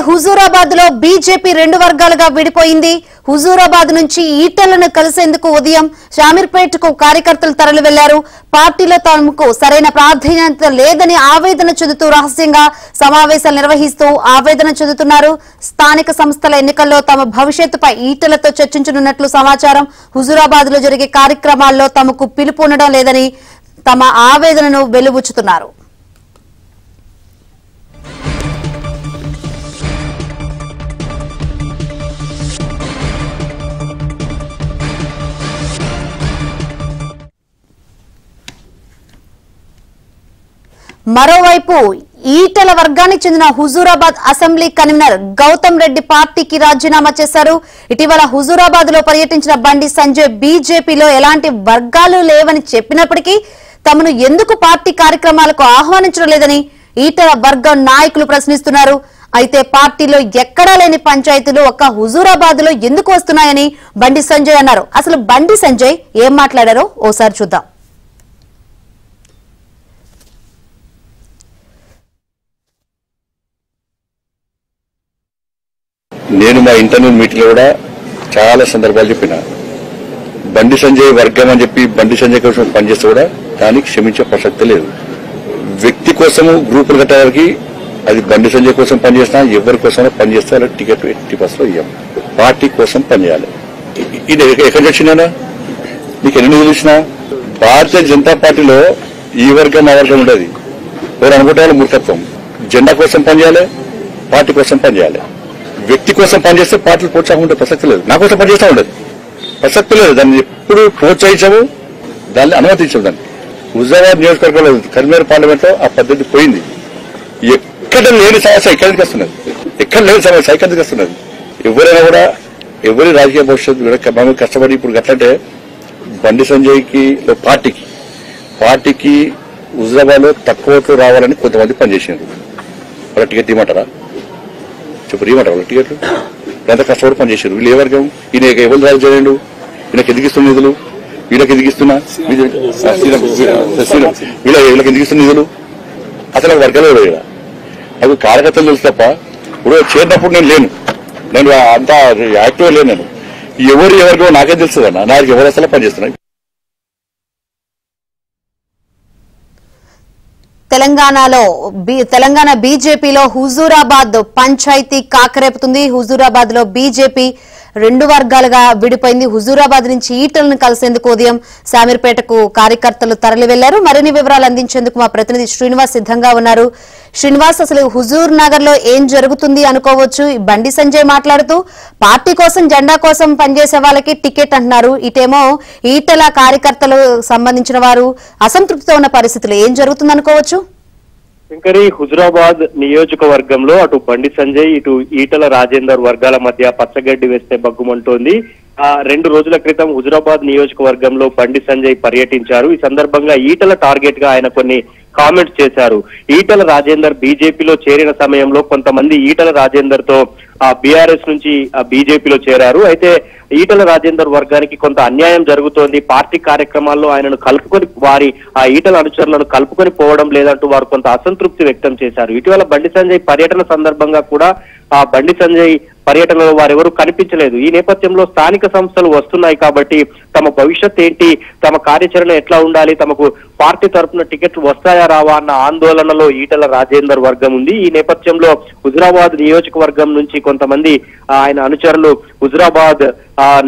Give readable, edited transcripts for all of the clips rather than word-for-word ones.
హుజూరాబాద్ లో బీజేపీ రెండు వర్గాలుగా విడిపోయింది. హుజూరాబాద్ నుంచి ఈటలను కలిసేందుకు ఉదయం షామీర్పేటకు కార్యకర్తలు తరలి వెళ్లారు. పార్టీలో తమకు సరైన ప్రాధాన్యత లేదని ఆవేదన చెందుతూ రహస్యంగా సమావేశాలు నిర్వహిస్తూ ఆవేదన చెందుతున్నారు. స్థానిక సంస్థల ఎన్నికల్లో తమ భవిష్యత్తుపై ఈటలతో చర్చించనున్నట్లు సమాచారం. హుజూరాబాద్ లో జరిగే కార్యక్రమాల్లో తమకు పిలుపు ఉండడం లేదని తమ ఆవేదనను వెలుబుచ్చుతున్నారు. మరోవైపు ఈటల వర్గానికి చెందిన హుజూరాబాద్ అసెంబ్లీ కన్వీనర్ గౌతమ్ రెడ్డి పార్టీకి రాజీనామా చేశారు. ఇటీవల హుజూరాబాద్ లో పర్యటించిన బండి సంజయ్ బీజేపీలో ఎలాంటి వర్గాలు లేవని చెప్పినప్పటికీ తమను ఎందుకు పార్టీ కార్యక్రమాలకు ఆహ్వానించడం లేదని ఈటల వర్గం నాయకులు ప్రశ్నిస్తున్నారు. అయితే పార్టీలో ఎక్కడా లేని పంచాయతీలు ఒక్క హుజూరాబాద్ లో ఎందుకు వస్తున్నాయని బండి సంజయ్ అన్నారు. అసలు బండి సంజయ్ ఏం మాట్లాడారో ఓసారి చూద్దాం. నేను మా ఇంటర్నల్ మీటింగ్ లో కూడా చాలా సందర్భాలు చెప్పిన బండి సంజయ్ వర్గం అని చెప్పి బండి సంజయ్ కోసం పనిచేస్తే కూడా దానికి క్షమించే ప్రసక్తి లేదు. వ్యక్తి కోసము గ్రూపులు కట్టడానికి అది బండి సంజయ్ కోసం పనిచేసినా ఎవరి కోసమో పనిచేస్తే అలా టికెట్ 80% ఇవ్వం. పార్టీ కోసం పనిచేయాలి. ఇది ఎక్కడ వచ్చినా నీకు ఎన్ని చూసినా భారతీయ జనతా పార్టీలో ఈ వర్గం ఆ వర్గం ఉండదు. ఎవరు అనుకుంటే వాళ్ళు మూర్ఖత్వం. జెండా కోసం పనిచేయాలి, పార్టీ కోసం పనిచేయాలి. వ్యక్తి కోసం పనిచేస్తే పార్టీలు ప్రోత్సాహం ఉండే ప్రసక్తి లేదు. నా కోసం పనిచేస్తా ఉండదు, ప్రసక్తి లేదు. దాన్ని ఎప్పుడు ప్రోత్సహించాము, దాన్ని అనుమతించాము. దాన్ని హుజూరాబాద్ నియోజకవర్గంలో కరీంనగర్ పార్లమెంట్ లో ఆ పద్ధతి పోయింది. ఎక్కడ లేని సమస్య ఎక్కడికి వస్తున్నది, ఎక్కడ లేని సమస్య ఎక్కడికి వస్తున్నది. ఎవరైనా కూడా ఎవరి రాజకీయ భవిష్యత్తు కూడా మనం కష్టపడి ఇప్పుడు గట్లంటే బండి సంజయ్కి పార్టీకి హుజూరాబాద్ లో తక్కువ ఓట్లు రావాలని కొంతమంది పనిచేసినారు. వాళ్ళ టికెట్ ఇవ్వమంటారా? చెప్పు ఇవ్వమంటారు టికెట్లు? ఎంత కష్టపడి పనిచేశారు. వీళ్ళు ఏ వర్గం? ఈయన ఎవరు రాజు చేయండు? ఈయనకి ఎదిగిస్తున్న నిధులు, వీళ్ళకి ఎదిగిస్తున్నా వీళ్ళకి ఎదిగిస్తున్న నిధులు అసలు వర్గాలు ఇక్కడ అది కార్యకర్తలు తెలుసు తప్ప ఇప్పుడు చేరినప్పుడు నేను అంత యాక్టివ్గా లేను. నేను ఎవరు వర్గం నాకే తెలుస్తుందన్న. నాకు ఎవరు అసలు పనిచేస్తున్నాయి. తెలంగాణ బీజేపీలో హుజూరాబాద్ పంచాయతీ కాకరేపుతుంది. హుజూరాబాద్ లో బీజేపీ రెండు వర్గాలుగా విడిపోయింది. హుజూరాబాద్ నుంచి ఈటలను కలిసేందుకు ఉదయం శామీర్పేటకు కార్యకర్తలు తరలి వెళ్లారు. మరిన్ని వివరాలు అందించేందుకు మా ప్రతినిధి శ్రీనివాస్ సిద్ధంగా ఉన్నారు. శ్రీనివాస్, అసలు హుజూర్ నగర్ లో ఏం జరుగుతుంది అనుకోవచ్చు? బండి సంజయ్ మాట్లాడుతూ పార్టీ కోసం జెండా కోసం పనిచేసే వాళ్ళకి టికెట్ అంటున్నారు. ఇటేమో ఈటల కార్యకర్తలు సంబంధించిన వారు అసంతృప్తితో ఉన్న పరిస్థితులు ఏం జరుగుతుంది అనుకోవచ్చు? శంకరి, హుజూరాబాద్ నియోజకవర్గంలో అటు బండి సంజయ్ ఇటు ఈటల రాజేందర్ వర్గాల మధ్య పచ్చగడ్డి వేస్తే బగ్గుమంటోంది. 2 రోజుల క్రితం హుజూరాబాద్ నియోజకవర్గంలో బండి సంజయ్ పర్యటించారు. ఈ సందర్భంగా ఈటల టార్గెట్ గా ఆయన కొన్ని కామెంట్స్ చేశారు. ఈటల రాజేందర్ బీజేపీలో చేరిన సమయంలో కొంతమంది ఈటల రాజేందర్ తో బీఆర్ఎస్ నుంచి బీజేపీలో చేరారు. అయితే ఈటల రాజేందర్ వర్గానికి కొంత అన్యాయం జరుగుతోంది, పార్టీ కార్యక్రమాల్లో ఆయనను కలుపుకొని ఆ ఈటల అనుచరులను కలుపుకొని పోవడం లేదంటూ వారు కొంత అసంతృప్తి వ్యక్తం చేశారు. ఇటీవల బండి సంజయ్ పర్యటన సందర్భంగా కూడా ఆ బండి సంజయ్ పర్యటనలో వారెవరూ కనిపించలేదు. ఈ నేపథ్యంలో స్థానిక సంస్థలు వస్తున్నాయి కాబట్టి తమ భవిష్యత్ ఏంటి, తమ కార్యాచరణ ఎట్లా ఉండాలి, తమకు పార్టీ తరఫున టికెట్లు వస్తాయా రావా అన్న ఆందోళనలో ఈటల రాజేందర్ వర్గం ఉంది. ఈ నేపథ్యంలో హుజూరాబాద్ నియోజకవర్గం నుంచి కొంతమంది ఆయన అనుచరులు హుజూరాబాద్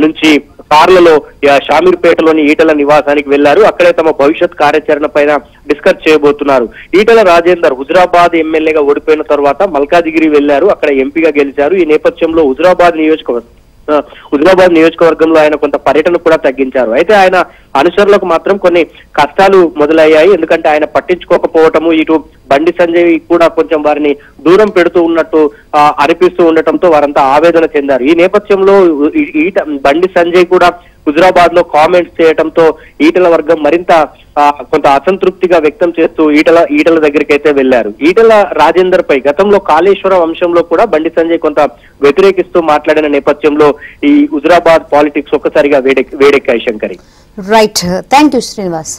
నుంచి కార్లలో షామీర్పేటలోని ఈటల నివాసానికి వెళ్లారు. అక్కడే తమ భవిష్యత్ కార్యాచరణ పైన డిస్కస్ చేయబోతున్నారు. ఈటల రాజేందర్ హుజూరాబాద్ ఎమ్మెల్యేగా ఓడిపోయిన తర్వాత మల్కాజిగిరి వెళ్లారు, అక్కడ ఎంపీగా గెలిచారు. ఈ నేపథ్యంలో హుజూరాబాద్ నియోజకవర్గంలో ఆయన కొంత పర్యటన కూడా తగ్గించారు. అయితే ఆయన అనుచరులకు మాత్రం కొన్ని కష్టాలు మొదలయ్యాయి. ఎందుకంటే ఆయన పట్టించుకోకపోవటము, ఇటు బండి సంజయ్ కూడా కొంచెం వారిని దూరం పెడుతూ ఉన్నట్టు అనిపిస్తూ ఉండటంతో వారంతా ఆవేదన చెందారు. ఈ నేపథ్యంలో బండి సంజయ్ కూడా హుజూరాబాద్ లో కామెంట్స్ చేయడంతో ఈటల వర్గం మరింత కొంత అసంతృప్తిగా వ్యక్తం చేస్తూ ఈటల దగ్గరికి అయితే వెళ్లారు. ఈటల రాజేందర్ పై గతంలో కాళేశ్వరం అంశంలో కూడా బండి సంజయ్ కొంత వ్యతిరేకిస్తూ మాట్లాడిన నేపథ్యంలో ఈ హుజూరాబాద్ పాలిటిక్స్ ఒక్కసారిగా వేడెక్కాయి. Shankari, right, thank you Srinivas.